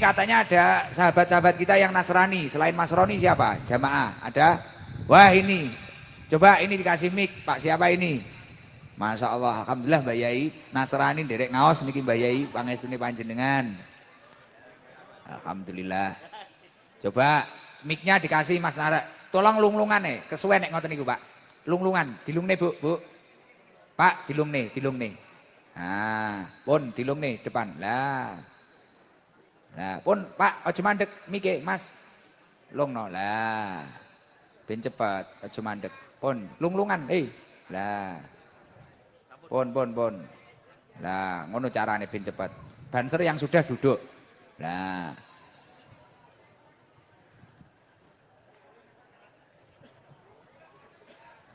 katanya ada sahabat-sahabat kita yang Nasrani. Selain Mas Roni siapa? Jamaah. Ada? Wah ini. Coba ini dikasih mic. Pak siapa ini? Masya Allah. Alhamdulillah Mbak Yai. Nasrani derek ngaos niki Mbak Yai. Pangestune panjenengan. Alhamdulillah. Coba mic-nya dikasih Mas Nara. Tolong lunglungan nih. Kesuwen nek ngoten niku Pak. Lunglungan. Dilung nih Bu. Pak dilung nih. Nah, pun dilung nih depan. Lah. Nah, pun Pak, aja mandek mike, Mas. Lungno lah. Ben cepet, aja mandek. Pun lunglungan, Lah. Pun. Lah, ngono carane ben cepet. Banser yang sudah duduk. Lah.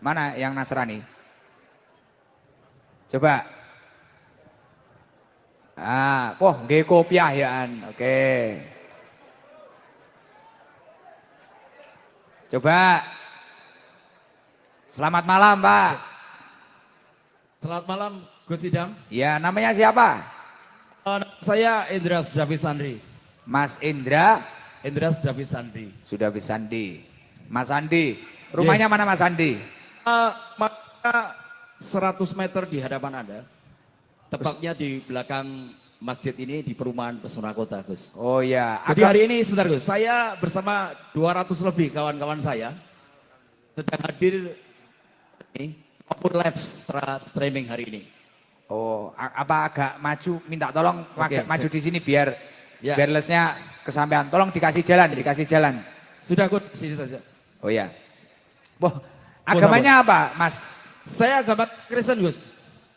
Mana yang Nasrani? Coba. Nggih kopiah yaan. Oke. Coba. Selamat malam, Pak. Selamat malam, Gus Idam. Ya, namanya siapa? Saya Indra Sudafi Sandri. Mas Indra Sudafi Sandri. Sudafi Sandi. Mas Andi. Rumahnya mana Mas Andi? Maka 100 meter di hadapan Anda. Tepatnya di belakang masjid ini di perumahan Pesona Kota, Gus. Oh ya. Jadi hari ini sebentar Gus, saya bersama 200 lebih kawan-kawan saya sedang hadir ini maupun live streaming hari ini. Oh, apa agak maju minta tolong agak maju di sini biar ya. Wirelessnya kesampaian. Tolong dikasih jalan. Sudah Gus, sini saja. Oh ya. Agamanya apa, Mas? Saya agama Kristen, Gus.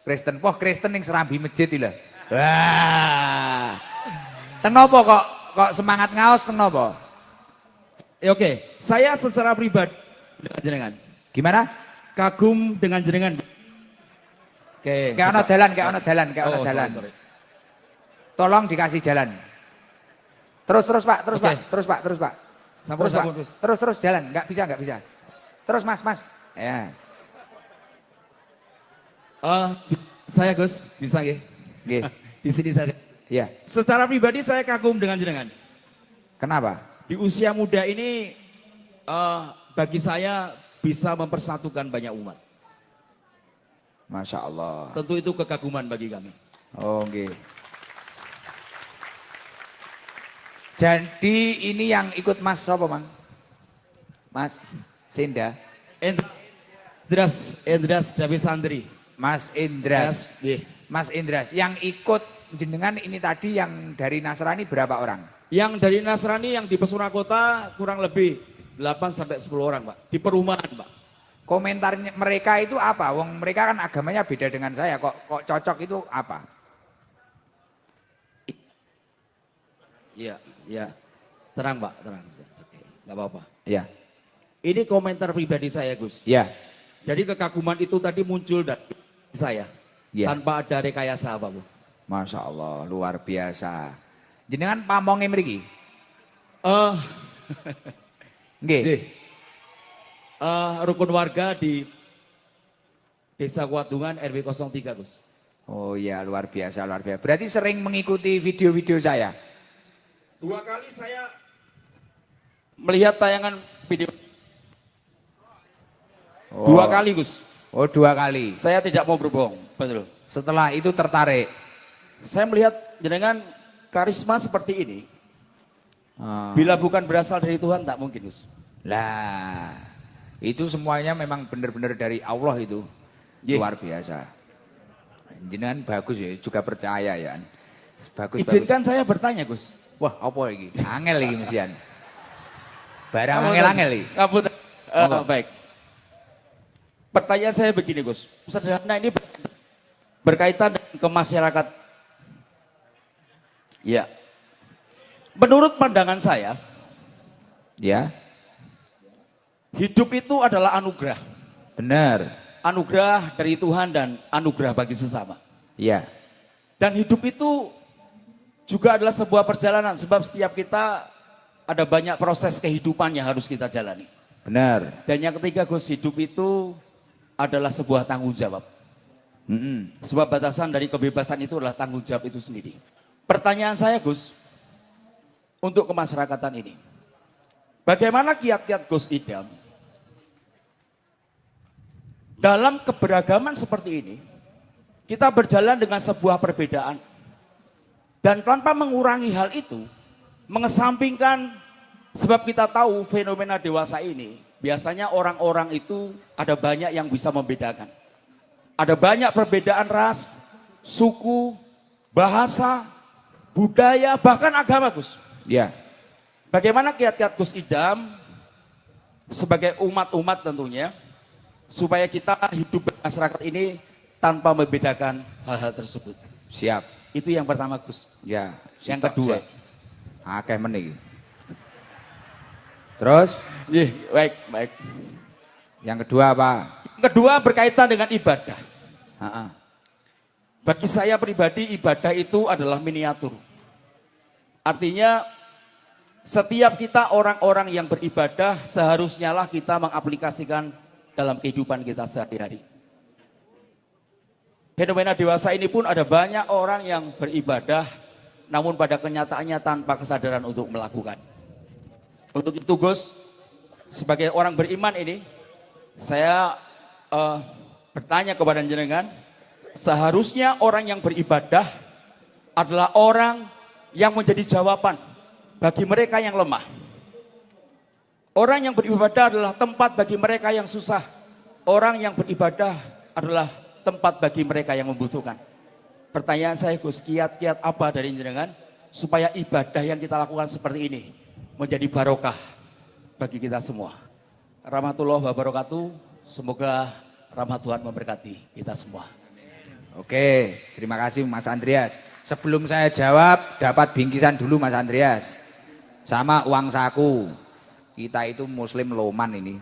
Kristen. Kristen yang serambi masjid itu lah. Wah. Tenopo kok semangat ngaos tenopo? Oke, saya secara pribadi dengan jenengan. Gimana? Kagum dengan jenengan. Oke. Kayak ono dalan. Sorry. Tolong dikasih jalan. Terus Pak. Terus jalan. Enggak bisa. Terus Mas. Ya. Saya Gus, bisa nggih? Nggih. Di sini saja. Iya. Secara pribadi saya kagum dengan jenengan. Kenapa? Di usia muda ini bagi saya bisa mempersatukan banyak umat. Masya Allah. Tentu itu kekaguman bagi kami. Oh, nggih. Jadi ini yang ikut Mas apa, Mang? Mas Senda. Endras Davi Sandri. Mas Indras. Yes. Mas Indras. Yang ikut jenengan ini tadi yang dari Nasrani berapa orang? Yang dari Nasrani yang di Pesona Kota kurang lebih 8 sampai 10 orang, Pak. Di perumahan, Pak. Komentarnya mereka itu apa? Wong mereka kan agamanya beda dengan saya. Kok cocok itu apa? Iya. Tenang, Pak, tenang. Oke, enggak apa-apa. Iya. Ini komentar pribadi saya, Gus. Iya. Jadi kekaguman itu tadi muncul dari saya. Ya. Tanpa ada rekayasa apapun. Masya Allah, luar biasa. Jenengan pamonge mriki? Nggih. Rukun warga di Desa Kuadungan RW 03, Gus. Oh iya, luar biasa. Berarti sering mengikuti video-video saya? 2 kali saya melihat tayangan video. 2 kali, Gus. Oh, 2 kali. Saya tidak mau berbohong, betul. Setelah itu tertarik. Saya melihat jenengan karisma seperti ini. Bila bukan berasal dari Tuhan, tak mungkin, Gus. Lah, itu semuanya memang benar-benar dari Allah itu. Luar biasa. Jenengan bagus ya, juga percaya ya. Bagus. Izinkan saya bertanya, Gus. Wah, apa lagi? Angel lagi mesian. Barang angel iki. Baik. Pertanyaan saya begini, Gus. Sederhana ini berkaitan dengan ke masyarakat. Ya. Menurut pandangan saya, ya, hidup itu adalah anugerah. Benar. Anugerah dari Tuhan dan anugerah bagi sesama. Ya. Dan hidup itu juga adalah sebuah perjalanan, sebab setiap kita ada banyak proses kehidupan yang harus kita jalani. Benar. Dan yang ketiga, Gus, hidup itu adalah sebuah tanggung jawab. Sebab batasan dari kebebasan itu adalah tanggung jawab itu sendiri. Pertanyaan saya, Gus, untuk kemasyarakatan ini. Bagaimana kiat-kiat Gus Idam dalam keberagaman seperti ini, kita berjalan dengan sebuah perbedaan. Dan tanpa mengurangi hal itu, mengesampingkan, sebab kita tahu fenomena dewasa ini, biasanya orang-orang itu ada banyak yang bisa membedakan. Ada banyak perbedaan ras, suku, bahasa, budaya, bahkan agama, Gus. Ya. Bagaimana kiat-kiat Gus Idam sebagai umat-umat tentunya, supaya kita hidup masyarakat ini tanpa membedakan hal-hal tersebut. Siap. Itu yang pertama, Gus. Ya. Yang kedua. Akeh meneh. Terus? Baik, baik. Yang kedua apa? Yang kedua berkaitan dengan ibadah. Ha-ha. Bagi saya pribadi, ibadah itu adalah miniatur. Artinya setiap kita orang-orang yang beribadah seharusnya lah kita mengaplikasikan dalam kehidupan kita sehari-hari. Fenomena dewasa ini pun ada banyak orang yang beribadah namun pada kenyataannya tanpa kesadaran untuk melakukan. Untuk itu Gus, sebagai orang beriman ini, saya bertanya kepada jenengan, seharusnya orang yang beribadah adalah orang yang menjadi jawaban bagi mereka yang lemah. Orang yang beribadah adalah tempat bagi mereka yang susah. Orang yang beribadah adalah tempat bagi mereka yang membutuhkan. Pertanyaan saya Gus, kiat-kiat apa dari jenengan supaya ibadah yang kita lakukan seperti ini menjadi barokah bagi kita semua. Rahmatullah wabarakatuh. Semoga rahmat Tuhan memberkati kita semua. Oke, terima kasih Mas Andreas. Sebelum saya jawab, dapat bingkisan dulu Mas Andreas. Sama uang saku. Kita itu muslim loman ini.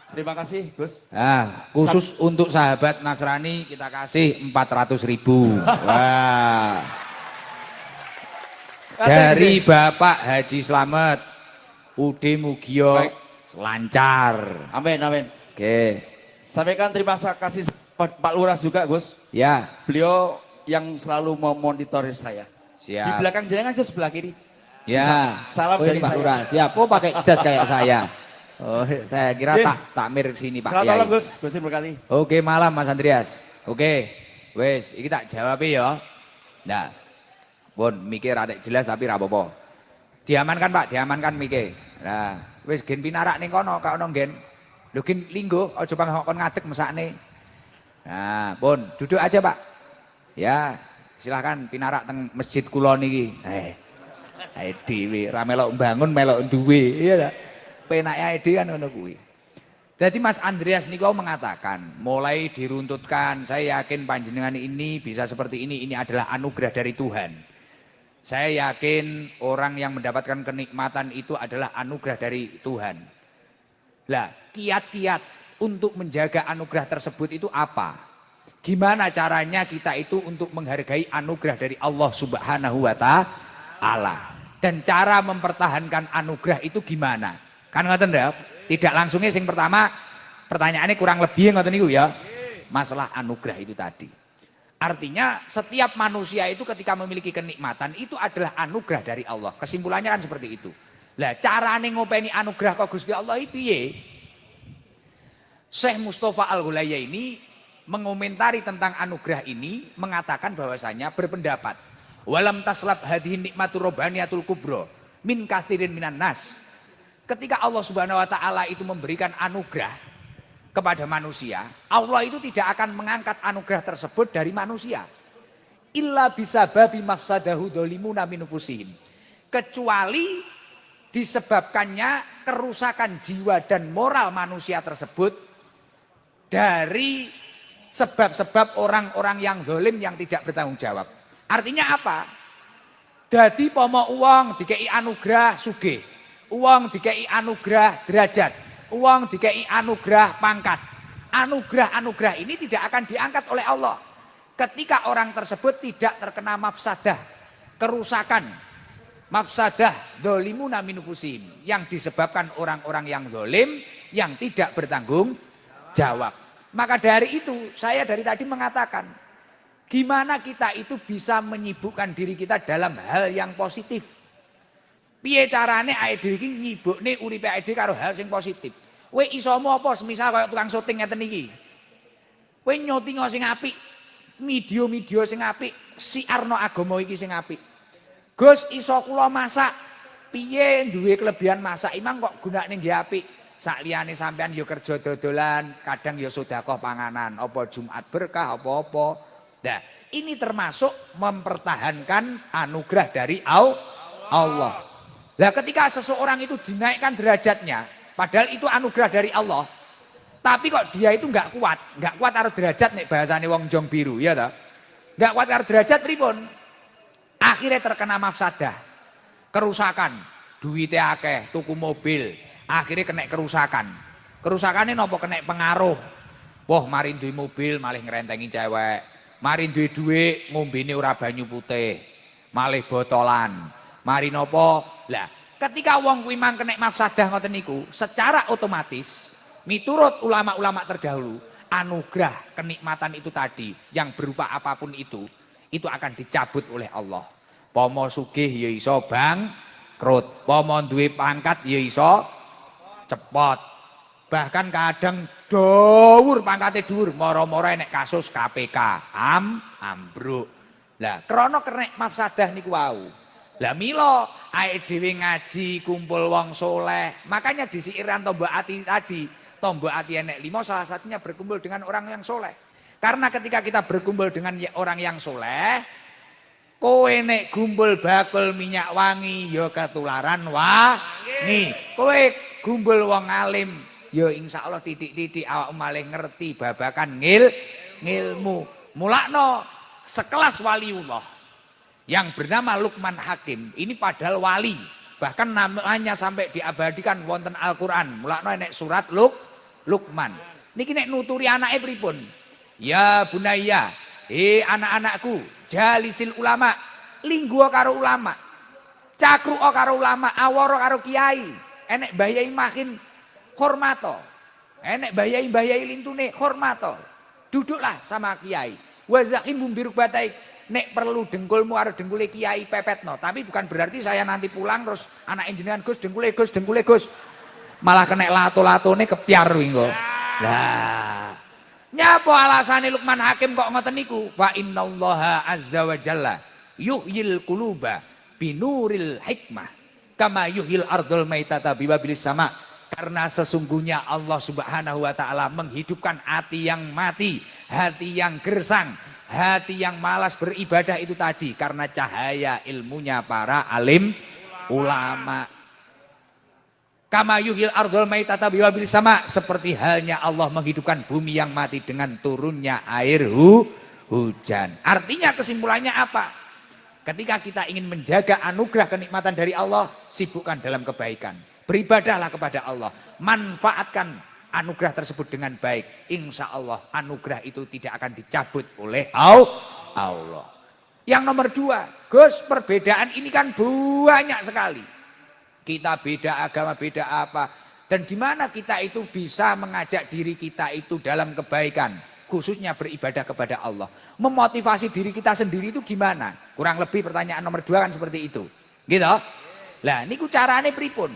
Terima kasih Gus. Nah, khusus untuk sahabat Nasrani kita kasih 400.000. Wah. Dari Bapak Haji Slamet, Ude Mugio lancar. Amin, amin. Oke. Sampaikan terima kasih Pak Lurah juga Gus. Ya. Beliau yang selalu memonitorir saya. Siap. Di belakang jenengan Gus, sebelah kiri. Ya. Salam dari Pak saya. Lurah. Siap. Oh pakai jas kayak saya. Oh, saya kira takmir sini Pak. Selamat malam Gus, Gus berkati. Oke, malam Mas Andreas. Oke, wes, iki tak jawab ya. Nah, pun mikir rada jelas tapi ra apa-apa. Diamankan Pak, diamankan mikir. Nah, wes gen pinarak ning kono, kak ono gen. Lho gen linggo, aja kon ngadeg mesakne. Nah, pun duduk aja Pak. Ya, silahkan pinarak teng masjid kula niki. Ae dhewe ra melok mbangun melok duwe, iya ta? Penake ide kan ngono kuwi. Jadi Mas Andreas niku mengatakan, mulai diruntutkan, saya yakin panjenengan ini bisa seperti ini adalah anugerah dari Tuhan. Saya yakin orang yang mendapatkan kenikmatan itu adalah anugerah dari Tuhan. Lah, kiat-kiat untuk menjaga anugerah tersebut itu apa? Gimana caranya kita itu untuk menghargai anugerah dari Allah Subhanahu wa Ta'ala? Dan cara mempertahankan anugerah itu gimana? Kan ngoten ya, tidak langsungnya sing pertama pertanyaannya kurang lebih ngoten niku ya. Masalah anugerah itu tadi. Artinya setiap manusia itu ketika memiliki kenikmatan itu adalah anugerah dari Allah. Kesimpulannya kan seperti itu. Lah carane ngopeni anugerah kok Gusti Allah piye? Syekh Mustafa Al-Ghulaya ini mengomentari tentang anugerah ini mengatakan bahwasanya berpendapat walam taslab hadhihi nikmatur robbaniyatul kubra min katsirin minan nas. Ketika Allah Subhanahu wa Ta'ala itu memberikan anugerah kepada manusia, Allah itu tidak akan mengangkat anugerah tersebut dari manusia. Illa bisababi mafsadahu dolimuna minufusihim. Kecuali disebabkannya kerusakan jiwa dan moral manusia tersebut dari sebab-sebab orang-orang yang dolim yang tidak bertanggung jawab. Artinya apa? Jadi pomo uang dikei anugerah sugih. Uang dikei anugerah derajat, uang dikei anugerah pangkat. Anugerah-anugerah ini tidak akan diangkat oleh Allah ketika orang tersebut tidak terkena mafsadah, kerusakan, mafsadah dolimuna minufusim yang disebabkan orang-orang yang dolim yang tidak bertanggung jawab. Maka dari itu saya dari tadi mengatakan gimana kita itu bisa menyibukkan diri kita dalam hal yang positif. Piye carane awake dhewe iki nyibukne uripe awake dhewe karo hal sing positif. Kowe isomu apa semisal kaya tukang syuting ngeten iki. Kowe nyotingo sing apik, video-video sing apik, siarno agama iki sing apik. Gus iso kula masak. Piye duwe kelebihan masak imang kok gunakne nggih apik. Sakliyane sampean ya kerja dodolan, kadang ya sedekah panganan, apa Jumat berkah apa-apa. Nah, ini termasuk mempertahankan anugerah dari Allah. Lah ketika seseorang itu dinaikkan derajatnya, padahal itu anugerah dari Allah. Tapi kok dia itu enggak kuat karo derajat nek bahasane wong jong biru, ya toh? Enggak kuat karo derajat pripun? Akhirnya terkena mafsadah. Kerusakan, duitnya akeh, tuku mobil, akhirnya kena kerusakan. Kerusakannya nopo kena pengaruh. Wah, mari duwe mobil malah ngerentengi cewek. Mari duwe duit ngombene ora banyu putih, malah botolan. Mari nopo? Lah, ketika wong kuwi mang kena mafsadah ngoten niku, secara otomatis miturut ulama-ulama terdahulu, anugerah kenikmatan itu tadi yang berupa apapun itu akan dicabut oleh Allah. Pomo sugih ya iso bangkrut, pomo duwe pangkat ya iso cepot. Bahkan kadang dhuwur pangkate dhuwur, mara-mara enek kasus KPK, ambruk. Lah krana kena mafsadah niku wau. Lah mila awake dhewe ngaji kumpul wong soleh. Makanya di siiran tombok ati tadi, tombok ati enek 5 salah satunya berkumpul dengan orang yang soleh. Karena ketika kita berkumpul dengan orang yang soleh, kowe nek gumpul bakul minyak wangi ya ketularan wangi. Kowe gumpul wong alim ya insyaallah titik-titik awak malih ngerti babakan ngilmu. Mulakno sekelas waliullah yang bernama Luqman Hakim ini padahal wali, bahkan namanya sampai diabadikan wonten Al-Qur'an. Mulakno nek surat Luqman. Niki nek nuturi anake pripun? Ya bunayya, anak-anakku, jalisil ulama, lingguo karo ulama, cakruo karo ulama, aworo karo kiai, enek bayai makin hormato, enek bayai lintune hormato, duduklah sama kiai, wazakim bumbiruk batai, nek perlu dengkulmu karo dengkule kiai pepetno, tapi bukan berarti saya nanti pulang terus anak jenengan Gus dengkule Gus, malah kena lato-latone kepiar wingo. Lah nyapa alasane Luqman Hakim kok ngoten niku? Fa innallaha azza wa jalla yuhyil quluba binuril hikmah kama yuhyil ardul maitata biwabilis sama. Karena sesungguhnya Allah Subhanahu wa taala menghidupkan hati yang mati, hati yang gersang, hati yang malas beribadah itu tadi karena cahaya ilmunya para alim ulama. Kama yuhil ardul maitata biwabil sama, seperti halnya Allah menghidupkan bumi yang mati dengan turunnya air hujan. Artinya kesimpulannya apa? Ketika kita ingin menjaga anugerah kenikmatan dari Allah, sibukkan dalam kebaikan. Beribadahlah kepada Allah, manfaatkan anugerah tersebut dengan baik. Insya Allah anugerah itu tidak akan dicabut oleh Allah. Yang nomor 2, Gus, perbedaan ini kan banyak sekali. Kita beda agama, beda apa. Dan gimana kita itu bisa mengajak diri kita itu dalam kebaikan. Khususnya beribadah kepada Allah. Memotivasi diri kita sendiri itu gimana? Kurang lebih pertanyaan nomor 2 kan seperti itu. Gitu. Lah niku carane pripun?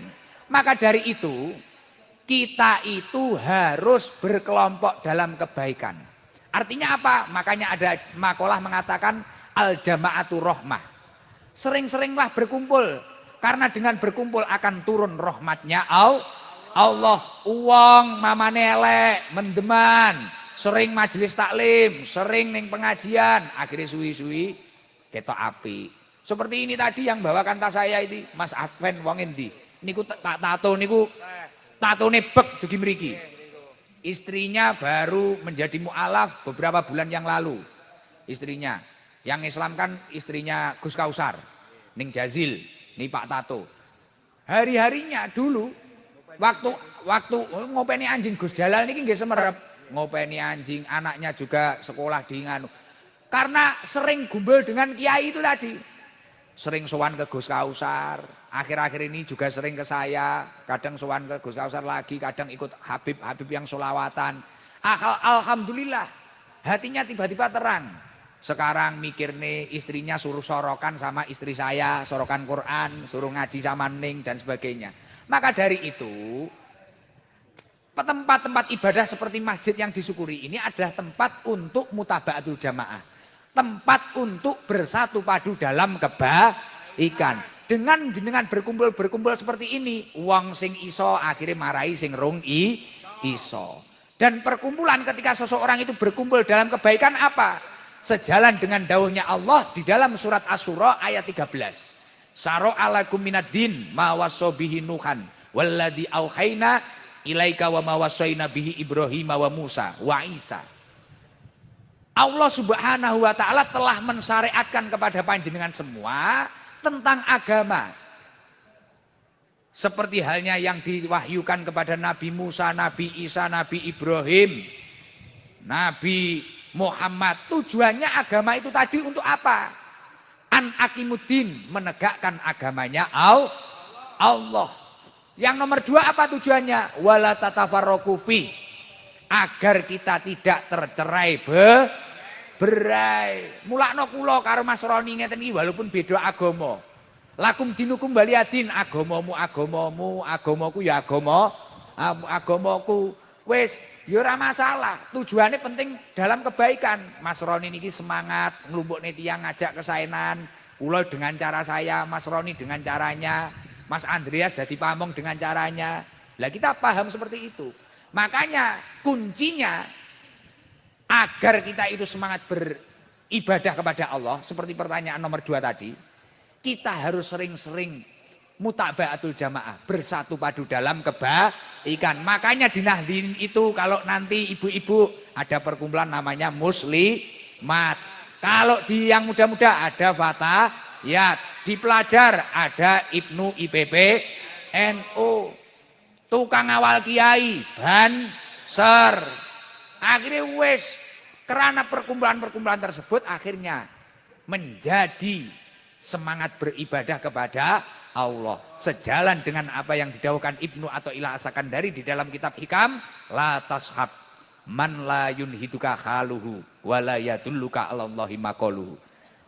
Maka dari itu kita itu harus berkelompok dalam kebaikan. Artinya apa? Makanya ada makalah mengatakan al-jama'atu rahmah. Sering-seringlah berkumpul. Karena dengan berkumpul akan turun rahmatnya Allah. Uang mamane elek, mendeman, sering majelis taklim, sering ning pengajian, akhirnya suwi-suwi ketok api. Seperti ini tadi yang bawakan tas saya itu, Mas Adven wong endi? Niku tak tato niku tatone bek dugi mriki. Istrinya baru menjadi mualaf beberapa bulan yang lalu. Istrinya yang Islam kan istrinya Gus Kausar ning Jazil. Nih Pak Tato, hari-harinya dulu waktu ngopeni anjing Gus Jalal niki nggih semerep, ngopeni anjing, anaknya juga sekolah di nganu. Karena sering gumbel dengan kiai itu tadi. Sering sowan ke Gus Kausar, akhir-akhir ini juga sering ke saya, kadang sowan ke Gus Kausar lagi, kadang ikut Habib yang solawatan. Alhamdulillah, hatinya tiba-tiba terang. Sekarang mikir nih istrinya suruh sorokan sama istri saya, sorokan Quran, suruh ngaji sama Ning dan sebagainya. Maka dari itu tempat-tempat ibadah seperti masjid yang disyukuri ini adalah tempat untuk mutaba'atul jamaah. Tempat untuk bersatu padu dalam kebaikan. Dengan berkumpul seperti ini, wong sing iso akhirnya marahi sing rung iso. Dan perkumpulan ketika seseorang itu berkumpul dalam kebaikan apa? Sejalan dengan dawuhnya Allah di dalam surat Asy-Syura ayat 13. Syara'a lakum minad-din ma wassa bihi Nuhan walladzi auhayna ilaika wa ma wassayna bihi Ibrahim wa Musa wa Isa. Allah Subhanahu wa taala telah mensyariatkan kepada panjenengan semua tentang agama. Seperti halnya yang diwahyukan kepada Nabi Musa, Nabi Isa, Nabi Ibrahim, Nabi Muhammad. Tujuannya agama itu tadi untuk apa? An aqimuddin, menegakkan agamanya Allah. Yang nomor 2 apa tujuannya? Wala tatafarraqu fi, agar kita tidak tercerai berai. Mulakno kula karo Mas Roni ngeten iki walaupun beda agama. Lakum dinukum waliyadin, agamamu agamamu, agamaku ya agamaku. Wis, ya ora masalah. Tujuannya penting dalam kebaikan. Mas Roni niki semangat nglumpukne tiyang ngajak kesaenan. Kula dengan cara saya, Mas Roni dengan caranya, Mas Andreas dadi pamong dengan caranya. Lah kita paham seperti itu. Makanya kuncinya agar kita itu semangat beribadah kepada Allah, seperti pertanyaan nomor 2 tadi, kita harus sering-sering mutaba'atul jamaah, bersatu padu dalam kebaikan. Makanya di Nahdin itu kalau nanti ibu-ibu ada perkumpulan namanya muslimat. Kalau di yang muda-muda ada fatayat, di pelajar ada Ibnu IPP NU, tukang awal kiai banser. Akhirnya wes karena perkumpulan-perkumpulan tersebut akhirnya menjadi semangat beribadah kepada Allah. Sejalan dengan apa yang didawuhkan Ibnu Athaillah As-Sakandari di dalam kitab Hikam, la tashab man la yunhiduka khaluhu wa la yadulluka 'alallahi maqaluhu.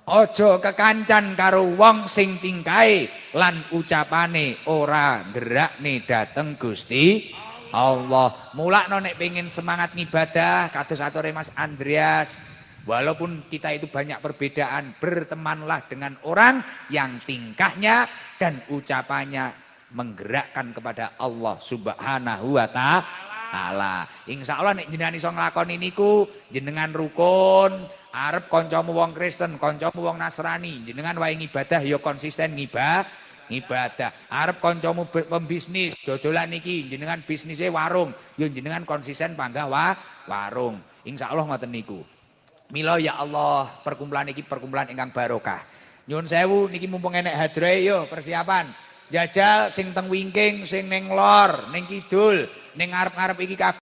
Ojo kekancan karo wong sing tingkae lan ucapane ora gerakne dateng Gusti Allah. Mulakno nek pengen semangat ngibadah kados atore Mas Andreas, walaupun kita itu banyak perbedaan, bertemanlah dengan orang yang tingkahnya dan ucapannya menggerakkan kepada Allah Subhanahu wa taala. Insyaallah nek jenengan iso nglakoni niku, jenengan rukun, arep kancamu wong Kristen, kancamu wong Nasrani, jenengan wae ngibadah ya konsisten ngibadah. Arep kancamu pembisnis, dodolan niki, jenengan bisnisnya warung, ya jenengan konsisten panggah warung. Insyaallah ngoten niku. Mila ya Allah, perkumpulan iki perkumpulan ingkang barokah. Nyuwun sewu niki mumpung enek hadroe yo persiapan. Jajal sing teng wingking, sing ning lor, ning kidul, ning ngarep-ngarep iki kabeh